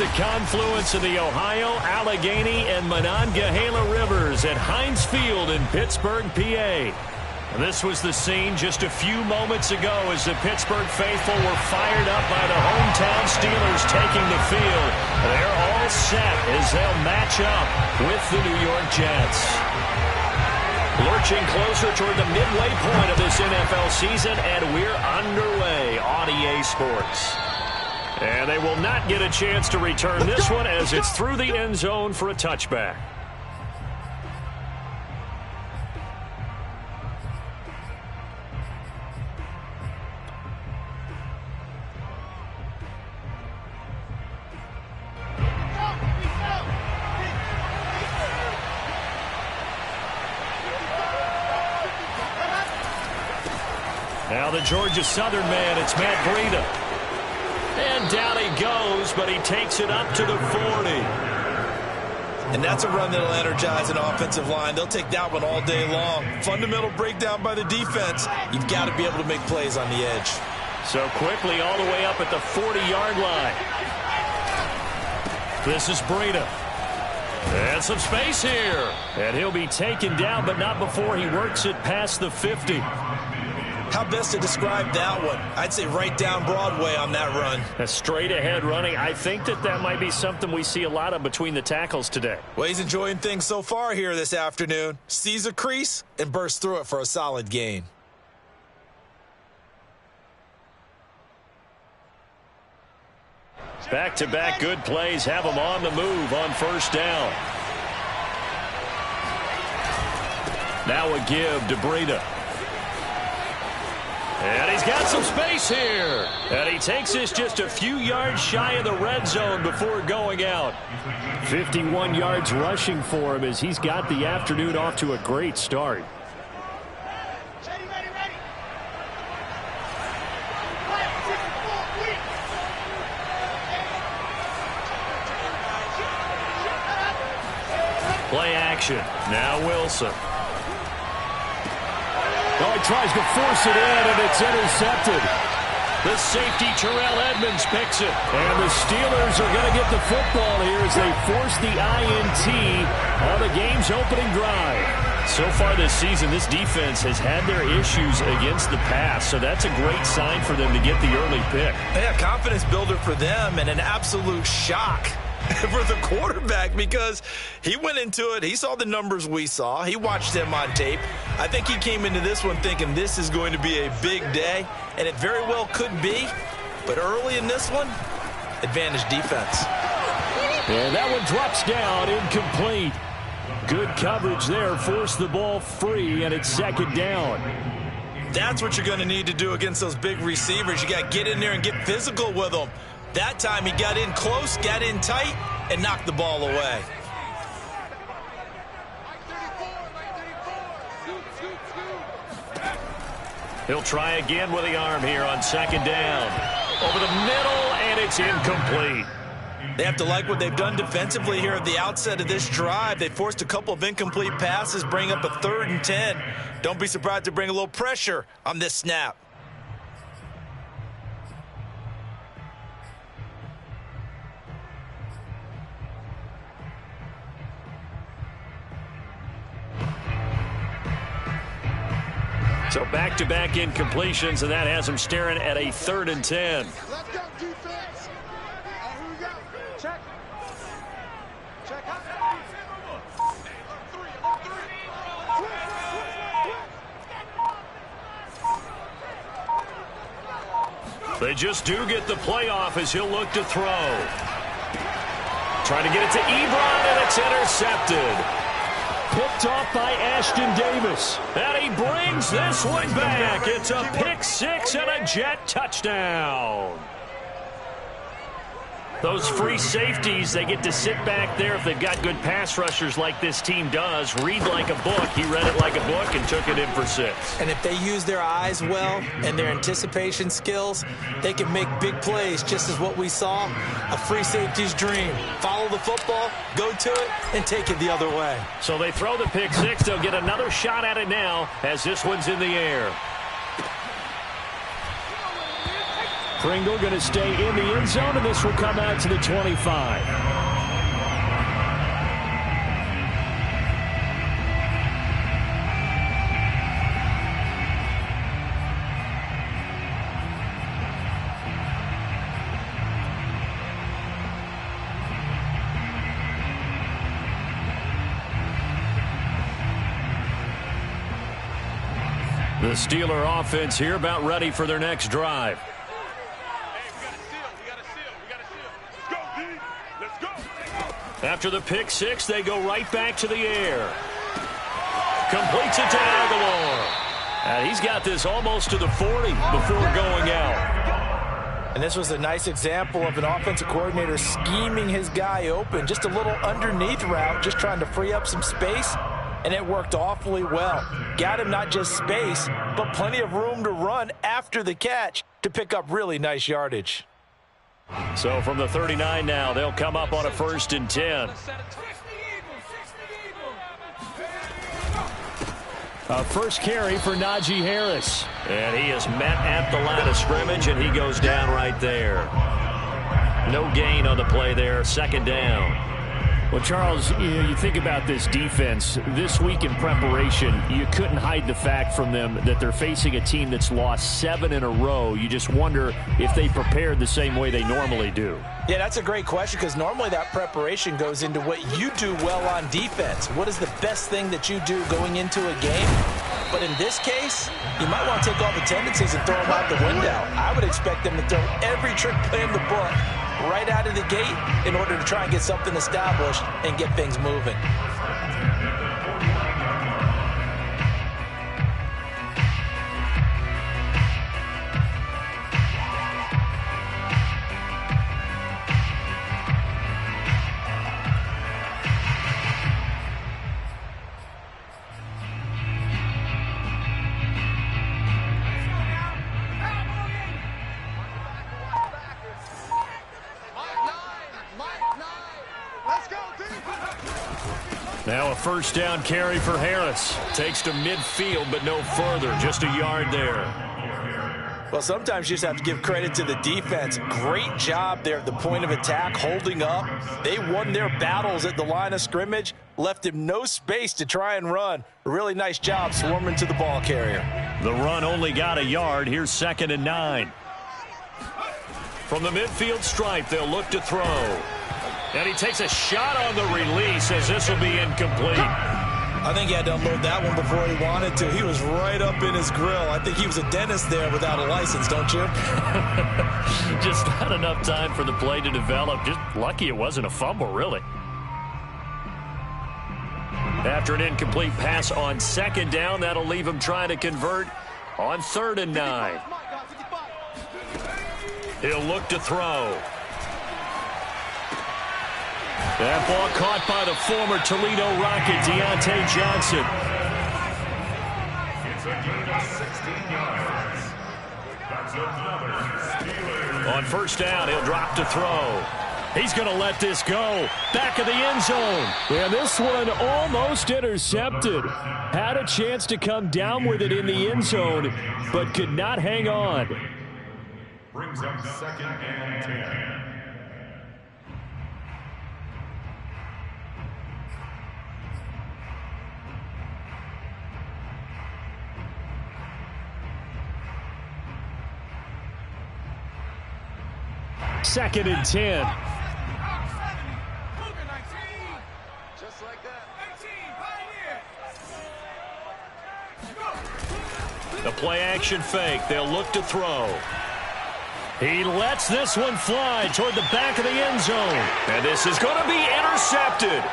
the confluence of the Ohio, Allegheny, and Monongahela rivers at Heinz Field in Pittsburgh, PA. This was the scene just a few moments ago as the Pittsburgh faithful were fired up by the hometown Steelers taking the field. They're all set as they'll match up with the New York Jets. Lurching closer toward the midway point of this NFL season, and we're underway on EA Sports. And they will not get a chance to return this one as it's through the end zone for a touchback. Now the Georgia Southern man, it's Matt Breida. And down he goes, but he takes it up to the 40. And that's a run that'll energize an offensive line. They'll take that one all day long. Fundamental breakdown by the defense. You've got to be able to make plays on the edge. So quickly all the way up at the 40-yard line. This is Breida. And some space here. And he'll be taken down, but not before he works it past the 50. How best to describe that one? I'd say right down Broadway on that run. A straight ahead running. I think that might be something we see a lot of between the tackles today. Well, he's enjoying things so far here this afternoon. Sees a crease and bursts through it for a solid gain. Back-to-back good plays have him on the move on first down. Now a give to Breida. And he's got some space here. And he takes this just a few yards shy of the red zone before going out. 51 yards rushing for him as he's got the afternoon off to a great start. Play action. Now Wilson. Oh, he tries to force it in, and it's intercepted. The safety, Terrell Edmonds, picks it. And the Steelers are going to get the football here as they force the INT on the game's opening drive. So far this season, this defense has had their issues against the pass, so that's a great sign for them to get the early pick. Yeah, confidence builder for them and an absolute shock for the quarterback because he went into it. He saw the numbers we saw. He watched them on tape. I think he came into this one thinking this is going to be a big day, and it very well could be. But early in this one, advantage defense. And that one drops down, incomplete. Good coverage there, forced the ball free, and it's second down. That's what you're going to need to do against those big receivers. You got to get in there and get physical with them. That time he got in close, got in tight, and knocked the ball away. He'll try again with the arm here on second down. Over the middle, and it's incomplete. They have to like what they've done defensively here at the outset of this drive. They forced a couple of incomplete passes, bring up a 3rd and 10. Don't be surprised to bring a little pressure on this snap. So back-to-back incompletions, and that has him staring at a 3rd and 10. Let's go, defense. Here we go. Check. Check. They just do get the playoff as he'll look to throw. Trying to get it to Ebron, and it's intercepted. Picked off by Ashton Davis. And he brings this one back. It's a pick six and a Jet touchdown. Those free safeties, they get to sit back there if they've got good pass rushers like this team does. Read like a book. He read it like a book and took it in for 6. And if they use their eyes well and their anticipation skills, they can make big plays, just as what we saw. A free safety's dream. Follow the football, go to it, and take it the other way. So they throw the pick six. They'll get another shot at it now as this one's in the air. Pringle going to stay in the end zone, and this will come out to the 25. The Steeler offense here about ready for their next drive. After the pick six, they go right back to the air. Completes it to Aguilar. And he's got this almost to the 40 before going out. And this was a nice example of an offensive coordinator scheming his guy open. Just a little underneath route, just trying to free up some space. And it worked awfully well. Got him not just space, but plenty of room to run after the catch to pick up really nice yardage. So from the 39 now, they'll come up on a 1st and 10. A first carry for Najee Harris. And he is met at the line of scrimmage, and he goes down right there. No gain on the play there, 2nd down. Well, Charles, you think about this defense. This week in preparation, you couldn't hide the fact from them that they're facing a team that's lost 7 in a row. You just wonder if they prepared the same way they normally do. Yeah, that's a great question because normally that preparation goes into what you do well on defense. What is the best thing that you do going into a game? But in this case, you might want to take all the tendencies and throw them out the window. I would expect them to throw every trick play in the book right out of the gate in order to try and get something established and get things moving. Now a 1st down carry for Harris. Takes to midfield, but no further. Just a yard there. Well, sometimes you just have to give credit to the defense. Great job there at the point of attack, holding up. They won their battles at the line of scrimmage, left him no space to try and run. A really nice job swarming to the ball carrier. The run only got a yard. Here's 2nd and 9. From the midfield stripe, they'll look to throw. And he takes a shot on the release as this will be incomplete. I think he had to unload that one before he wanted to. He was right up in his grill. I think he was a dentist there without a license, don't you? Just not enough time for the play to develop. Just lucky it wasn't a fumble, really. After an incomplete pass on 2nd down, that'll leave him trying to convert on 3rd and 9. He'll look to throw. That ball caught by the former Toledo Rocket, Deontay Johnson. It's a gain of 16 yards. That's another. On 1st down, he'll drop to throw. He's going to let this go. Back of the end zone. And this one almost intercepted. Had a chance to come down with it in the end zone, but could not hang on. Brings up 2nd and 10. Second and 10. Just like that. The play action fake. They'll look to throw. He lets this one fly toward the back of the end zone. And this is going to be intercepted.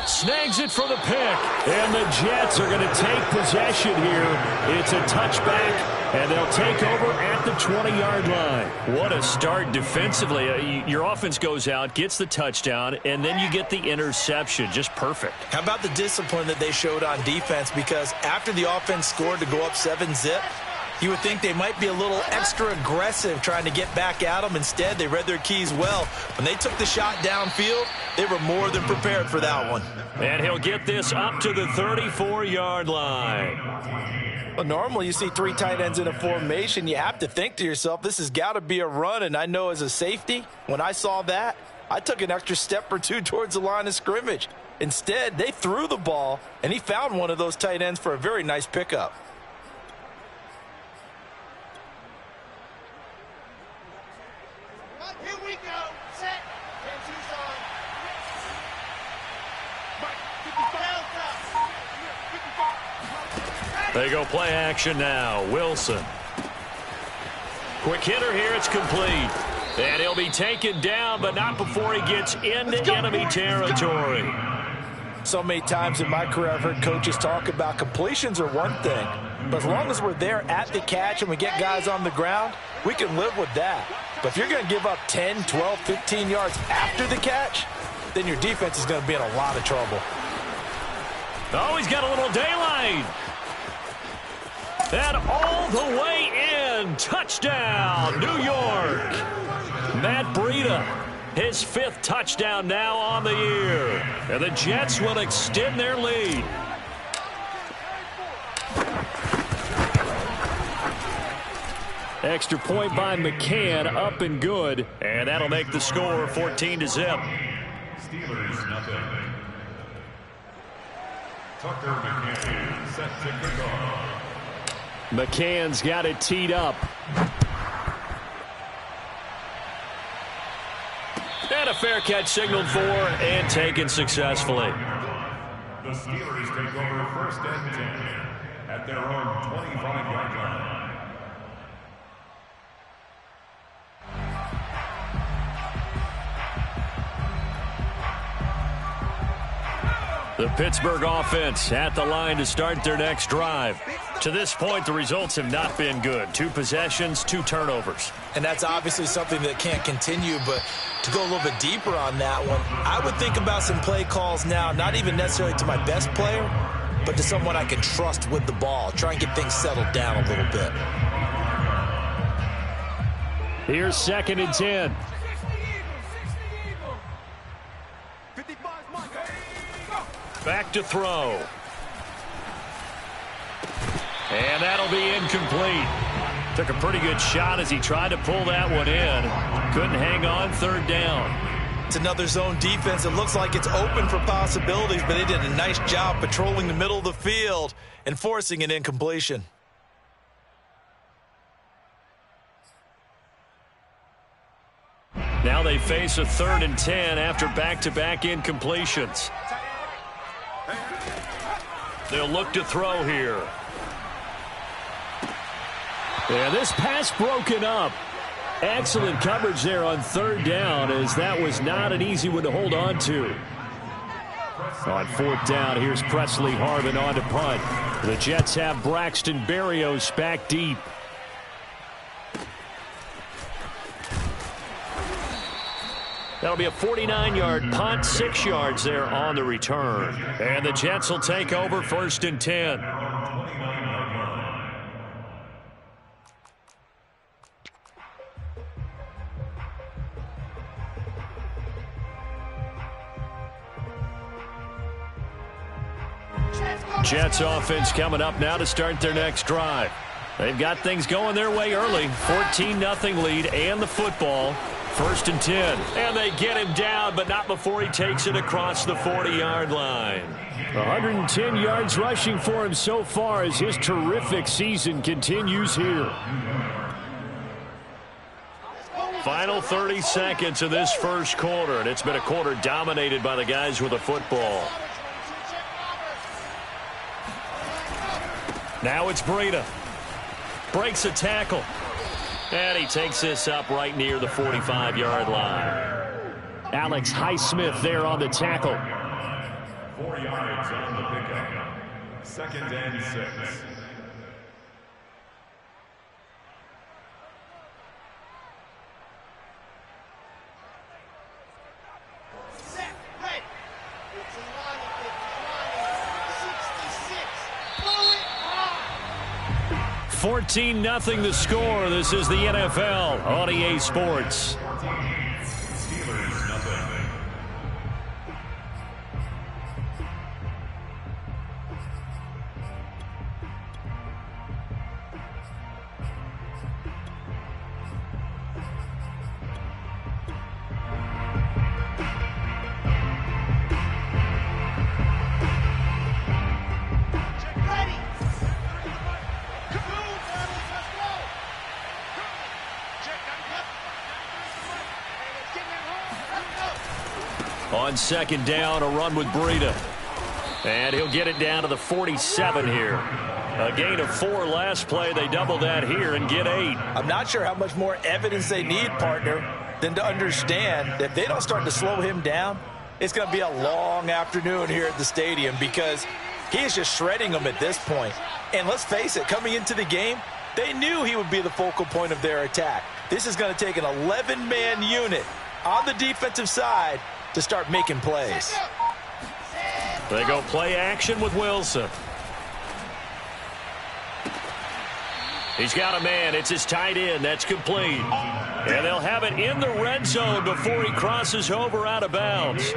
Snags it for the pick. And the Jets are going to take possession here. It's a touchback, and they'll take over at the 20-yard line. What a start defensively. Your offense goes out, gets the touchdown, and then you get the interception. Just perfect. How about the discipline that they showed on defense? Because after the offense scored to go up 7-zip, You would think they might be a little extra aggressive trying to get back at them. Instead, they read their keys well. When they took the shot downfield, they were more than prepared for that one. And he'll get this up to the 34-yard line. Well, normally you see three tight ends in a formation. You have to think to yourself, this has got to be a run. And I know as a safety, when I saw that, I took an extra step or two towards the line of scrimmage. Instead, they threw the ball, and he found one of those tight ends for a very nice pickup. Here we go. Set. 10-2's on. They go play action now. Wilson. Quick hitter here. It's complete. And he'll be taken down, but not before he gets into enemy territory. So many times in my career I've heard coaches talk about completions are one thing, but as long as we're there at the catch and we get guys on the ground, we can live with that. But if you're going to give up 10, 12, 15 yards after the catch, then your defense is going to be in a lot of trouble. Oh, he's got a little daylight. And all the way in. Touchdown, New York. Matt Breida, his 5th touchdown now on the year. And the Jets will extend their lead. Extra point by McCann, up and good. And that'll make the score 14-0. Steelers nothing. Tucker McCann set to kick off. McCann's got it teed up. And a fair catch signaled for and taken successfully. The Steelers take over 1st and 10 at their own 25-yard line. The Pittsburgh offense at the line to start their next drive. To this point, the results have not been good. 2 possessions, 2 turnovers. And that's obviously something that can't continue, but to go a little bit deeper on that one, I would think about some play calls now, not even necessarily to my best player, but to someone I can trust with the ball. Try and get things settled down a little bit. Here's 2nd and 10. Back to throw. And that'll be incomplete. Took a pretty good shot as he tried to pull that one in. Couldn't hang on 3rd down. It's another zone defense. It looks like it's open for possibilities, but they did a nice job patrolling the middle of the field and forcing an incompletion. Now they face a 3rd and 10 after back-to-back incompletions. They'll look to throw here. Yeah, this pass broken up. Excellent coverage there on 3rd down, as that was not an easy one to hold on to. On 4th down, here's Presley Harvin on to punt. The Jets have Braxton Berrios back deep. That'll be a 49-yard punt, 6 yards there on the return. And the Jets will take over 1st and 10. Jets offense coming up now to start their next drive. They've got things going their way early. 14-0 lead and the football. 1st and 10. And they get him down, but not before he takes it across the 40-yard line. 110 yards rushing for him so far as his terrific season continues here. Final 30 seconds of this first quarter, and it's been a quarter dominated by the guys with the football. Now it's Breida. Breaks a tackle. And he takes this up right near the 45-yard line. Alex Highsmith there on the tackle. 4 yards on the pickup. 2nd and 6. 14-0 the score. This is the NFL on EA Sports. Steelers nothing. On second down, a run with Breida. And he'll get it down to the 47 here. A gain of 4 last play. They double that here and get 8. I'm not sure how much more evidence they need, partner, than to understand that if they don't start to slow him down, it's going to be a long afternoon here at the stadium because he is just shredding them at this point. And let's face it, coming into the game, they knew he would be the focal point of their attack. This is going to take an 11-man unit on the defensive side to start making plays. They go play action with Wilson. He's got a man. It's his tight end. That's complete. And they'll have it in the red zone before he crosses over out of bounds.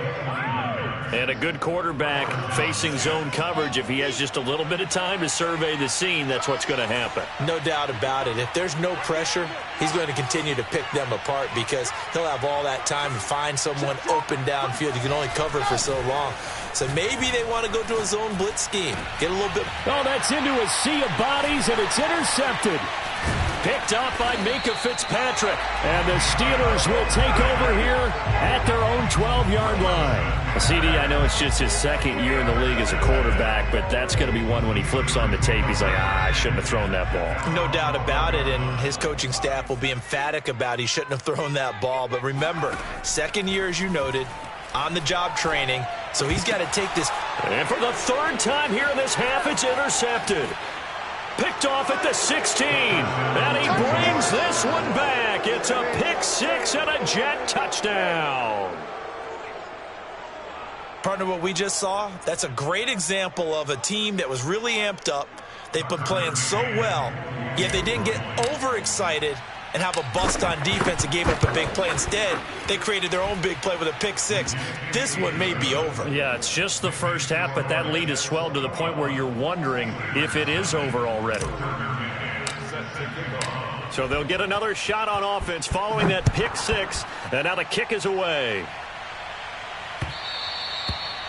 And a good quarterback facing zone coverage. If he has just a little bit of time to survey the scene, that's what's going to happen. No doubt about it. If there's no pressure, he's going to continue to pick them apart because he'll have all that time to find someone open downfield. You can only cover for so long. So maybe they want to go to a zone blitz scheme. Get a little bit. Oh, that's into a sea of bodies, and it's intercepted. Picked up by Minkah Fitzpatrick. And the Steelers will take over here at their own 12-yard line. CD, I know it's just his second year in the league as a quarterback, but that's going to be one when he flips on the tape. He's like, I shouldn't have thrown that ball. No doubt about it, and his coaching staff will be emphatic about he shouldn't have thrown that ball. But remember, second year, as you noted, on-the-job training, so he's got to take this. And for the third time here in this half, it's intercepted. Picked off at the 16. And he brings this one back. It's a pick 6 and a Jet touchdown. Partner, what we just saw, that's a great example of a team that was really amped up. They've been playing so well, yet they didn't get overexcited and have a bust on defense and gave up a big play. Instead, they created their own big play with a pick 6. This one may be over. Yeah, it's just the first half, but that lead has swelled to the point where you're wondering if it is over already. So they'll get another shot on offense following that pick 6, and now the kick is away.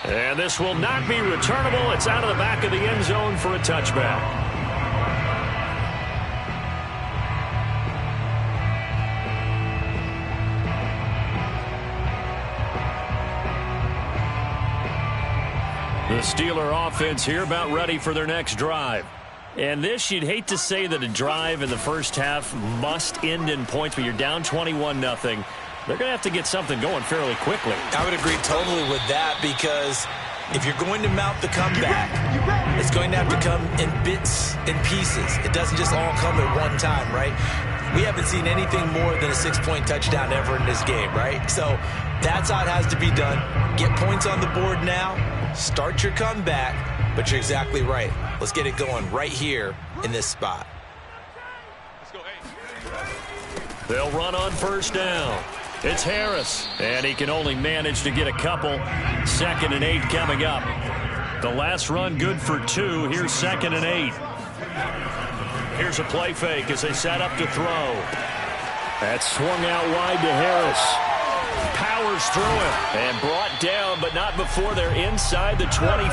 And this will not be returnable. It's out of the back of the end zone for a touchback. The Steeler offense here about ready for their next drive. And this, you'd hate to say that a drive in the first half must end in points, but you're down 21-0. They're going to have to get something going fairly quickly. I would agree totally with that because if you're going to mount the comeback, it's going to have to come in bits and pieces. It doesn't just all come at one time, right? We haven't seen anything more than a 6-point touchdown ever in this game, right? So that's how it has to be done. Get points on the board now. Start your comeback, but you're exactly right. Let's get it going right here in this spot. They'll run on first down. It's Harris, and he can only manage to get a couple. 2nd and 8 coming up. The last run good for 2. Here's 2nd and 8. Here's a play fake as they set up to throw. That's swung out wide to Harris. Powers through it and brought down, but not before they're inside the 25.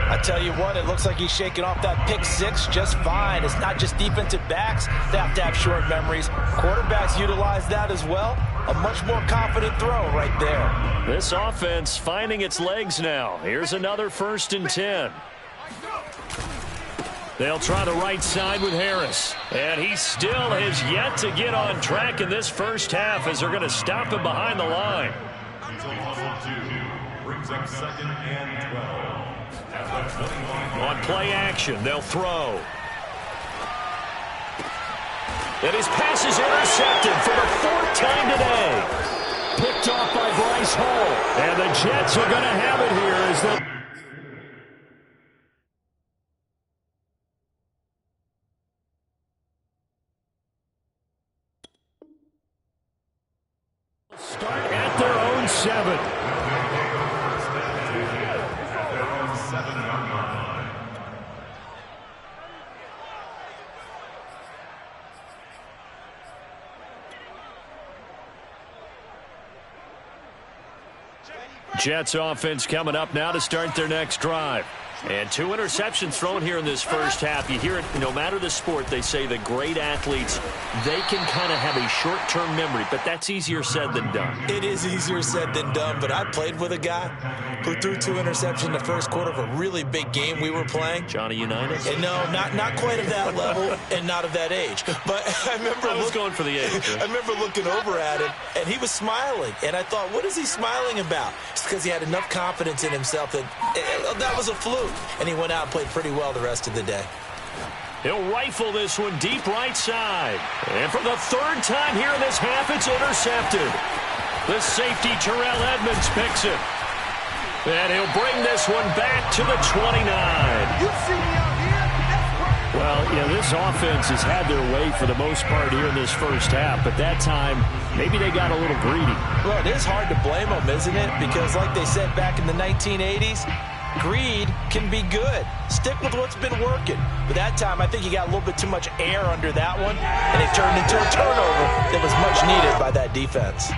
I tell you what, it looks like he's shaking off that pick 6 just fine. It's not just defensive backs that have to have short memories. Quarterbacks utilize that as well. A much more confident throw right there. This offense finding its legs now. Here's another 1st and 10. They'll try the right side with Harris. And he still has yet to get on track in this first half as they're going to stop him behind the line. Brings up 2nd and 12. On play action, they'll throw. And his pass is intercepted for the 4th time today. Picked off by Bryce Hall. And the Jets are going to have it here as they'll 7. At their own 7-yard line. Jets offense coming up now to start their next drive. And 2 interceptions thrown here in this first half. You hear it, no matter the sport, they say the great athletes, they can kind of have a short-term memory, but that's easier said than done. It is easier said than done, but I played with a guy who threw 2 interceptions in the first quarter of a really big game we were playing. Johnny Unitas? And no, not quite of that level and not of that age. But I remember I was going for the age. I remember looking over at him, and he was smiling. And I thought, what is he smiling about? It's because he had enough confidence in himself that that was a fluke. And he went out and played pretty well the rest of the day. He'll rifle this one deep right side. And for the 3rd time here in this half, it's intercepted. The safety, Terrell Edmonds, picks it. And he'll bring this one back to the 29. You see me out here? That's perfect. Well, this offense has had their way for the most part here in this first half, but that time, maybe they got a little greedy. Well, it is hard to blame them, isn't it? Because like they said back in the 1980s, greed can be good. Stick with what's been working. But that time, I think he got a little bit too much air under that one, and it turned into a turnover that was much needed by that defense.